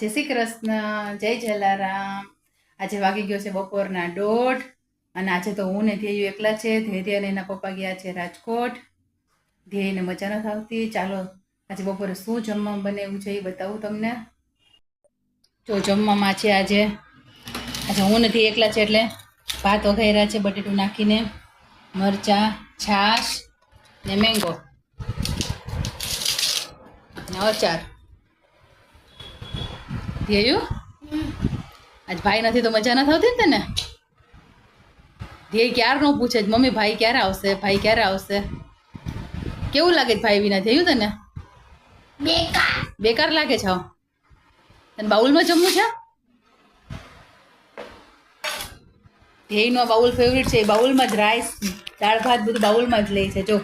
જય શ્રી કૃષ્ણ, જય જલારામ. આજે વાગી ગયો છે બપોરના 1:30 અને આજે તો હું ને ધ્યેય એકલા છે. ધૈર્ય અને એના પપ્પા ગયા છે રાજકોટ. ધ્યેયને મજા નથી આવતી. ચાલો આજે બપોરે શું જમવામાં બનાવ્યું છે એ બતાવું તમને. જો જમવામાં છે આજે હું નથી એકલા છે એટલે ભાત વઘાર્યા છે બટેટું નાખીને, મરચાં, છાશ ને મેંગો ને અચાર. ધ્યેયું આજ ભાઈ નથી તો મજા નથી આવતી ને તને? ધ્યેય ક્યારનો પૂછે જ મમ્મી ભાઈ ક્યારે આવશે, ભાઈ ક્યારે આવશે. કેવું લાગે છે ભાઈ વિના ધ્યેયું તને? બેકાર લાગે છે. તને બાઉલમાં જમવું છે? ધ્યેયનો બાઉલ ફેવરિટ છે. એ બાઉલમાં જ રાઈસ, દાળ ભાત બધું બાઉલમાં જ લે છે. જો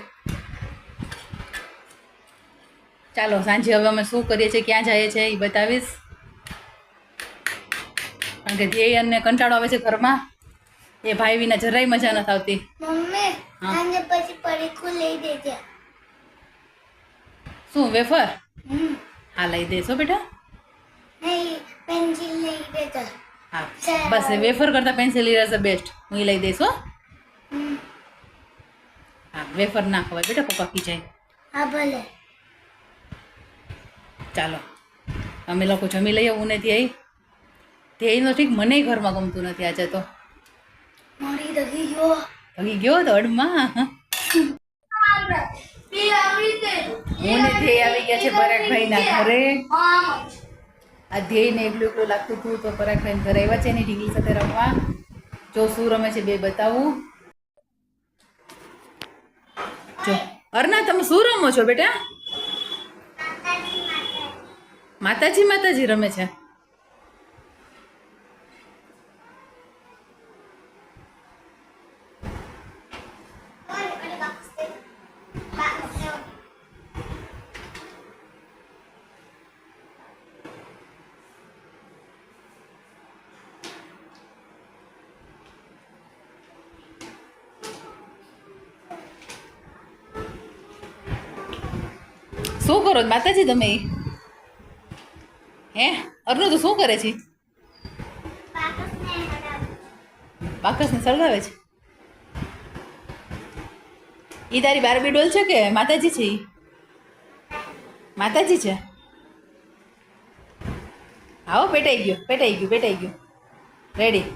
ચાલો સાંજે હવે અમે શું કરીએ છીએ, ક્યાં જઈએ છીએ એ બતાવીશ. કારણ કે ધ્યેય અને કંટાળો આવે છે ઘરમાં. એ ભાઈ વિના જરાય મજા નથી આવતી. મમ્મી આને પછી પરીખું લઈ દેજે. શું વેફર? હા લઈ દેશો બેટા. નહીં પેન્સિલ લઈ દેજે. હા બસ વેફર કરતા પેન્સિલ ઇરેઝર બેસ્ટ. હું એ લઈ દઈશ હો. હા વેફર ના ખવાય બેટા, પપ્પા પી જાય. હા ભલે. ચાલો અમે લોકો જમી લઈએ. હું ને ધ્યેય. ધ્યેયનો ઠીક મને ઘરમાં ગમતું નથી આજે તો. મારી દગી ગયો. ભાગી ગયો તો અડમાં. હું ને ધ્યેય આવી ગયા છે પરાગભાઈના ઘરે. આ ધ્યેયને એકલું એકલું લાગતું હતું તો પરાગભાઈ ઘરે આવ્યા છે એની ઢીંગલી સાથે રમવા. જો શું રમે છે બે બતાવું. જો અર્ના તમે શું રમો છો બેટા? માતાજી માતાજી રમે છે. શું કરો માતાજી તમે? હે અરનું તો શું કરે છે? બાકસને સળગાવે છે. ઈ તારી બારબી ડોલ છે કે માતાજી છે? ઈ માતાજી છે. આવો પેટાઈ ગયો પેટાઈ ગયું પેટાઈ ગયું. રેડી.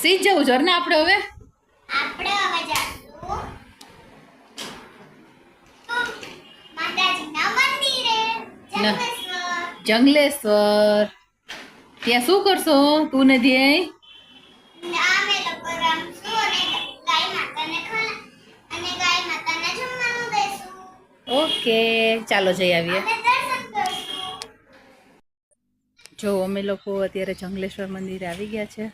સીધ જવું છે ને આપણે હવે? આપણે હવે જાશું માતાજીના મંદિરે જંગલેશ્વર. ત્યાં શું કરશો તું ને ધ્યેય? અમે લોકો રમશું અને ગાય માતાને જમવાનું દઈશું. ઓકે ચાલો જઈ આવીએ. અને દર્શન કરશું. જો અમે લોકો અત્યારે જંગલેશ્વર મંદિરે આવી ગયા છે.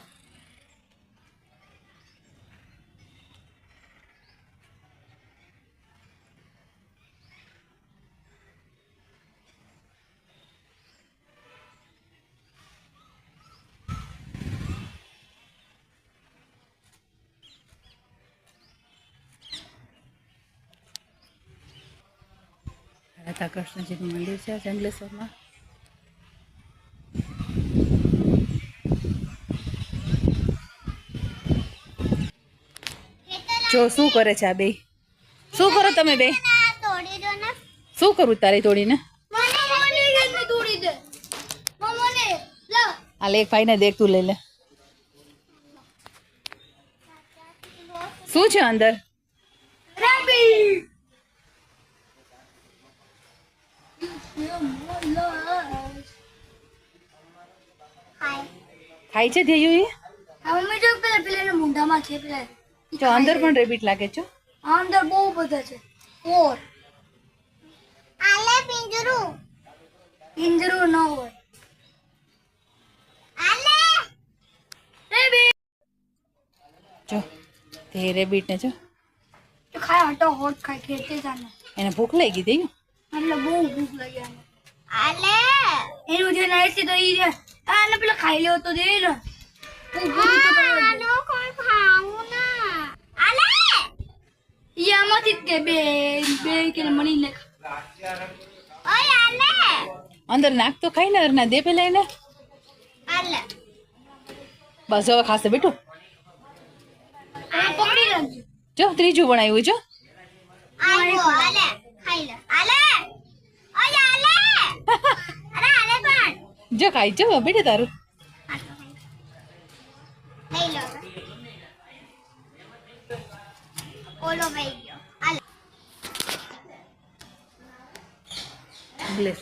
રાધા કૃષ્ણજીનું મંદિર છે જંગલેશ્વરમાં. જો શું કરે છે આ બે? શું કરો તમે બે? તોડી દો ને. શું કરું તારે તોડીને? મને તોડી દે. મને લા. આ લે એક ભાઈને દેખ તું લઈ લે. શું છે અંદર? રબી. ખાય છે ધ્યેયુ એ? મમ્મી જો પેલા એના મુંડામાં છે પેલા જો અંદર પણ રેબિટ લાગે છે. અંદર બહુ બધા છે ઓર આલે પિંજરું ન હોય આલે રેબિટ જો તે રેબિટ ને જો તો ખાય હટો હોટ ખાય ખેતે જાને એને ભૂખ લાગી ગઈ હતી. એટલે બહુ ભૂખ લાગી આને આલે એનું જે નાઈસી તો ઈ આને પેલા ખાઈ લેવો તો દે ને હું પૂરું તો કરવા દે આનો કોઈ ખાવું ના આલે ઈ આમાંથી કે બે કે મણી લે ઓય આલે અંદર નાખ તો ખાઈ ને ના દે પેલા એને. આલે બસ હવે ખાશે બેટું. પકડી રાખજો જો ત્રીજું બનાવ્યું જો. આયો આલે ખાઈ લે આલે ઓય આલે અરે આલે પણ જો ખાઈ જો બેટા તારું. લઈ લો ઓલો ભાઈ ગયો આલે ગ્લેસ.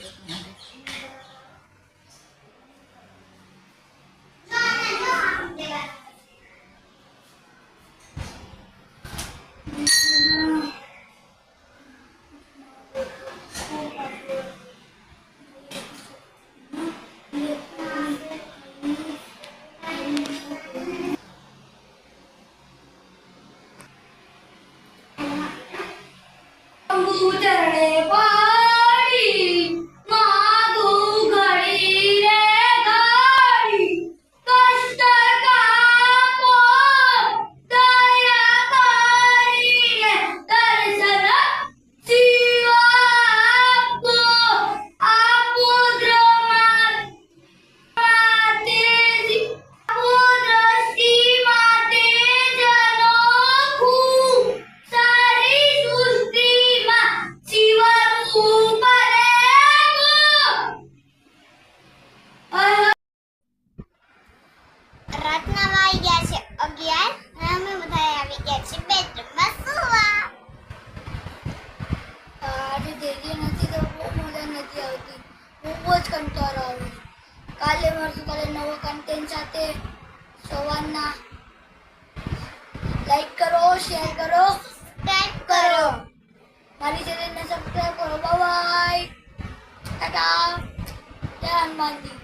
ઉતરે પાડી માગું ઘડી રે ઘડી કષ્ટ કાપો દયા કરીને દર્શન જીવો આપો દ્રમાત માતેજી આપો દ્રષ્ટિ માતે જનો ખૂબ સારી સૃષ્ટિમાં જીવન ઉપરે રાતના વાઈ ગયા છે 11 અને અમે બધા આવી ગયા છે બેડરૂમમાં સુવા. આજે દેરી નથી તો બહુ મજા નથી આવતી, બહુ જ કંટાળો આવે. કાલે મળશું કાલે નવો કન્ટેન્ટ સાથે સવારના. લાઈક કરો, શેર કરો, સબસ્ક્રાઇબ કરો. મારી ચેનલને સબસ્ક્રાઇબ કરો. બાય બાય, ટાટા, જય હનુમાનજી.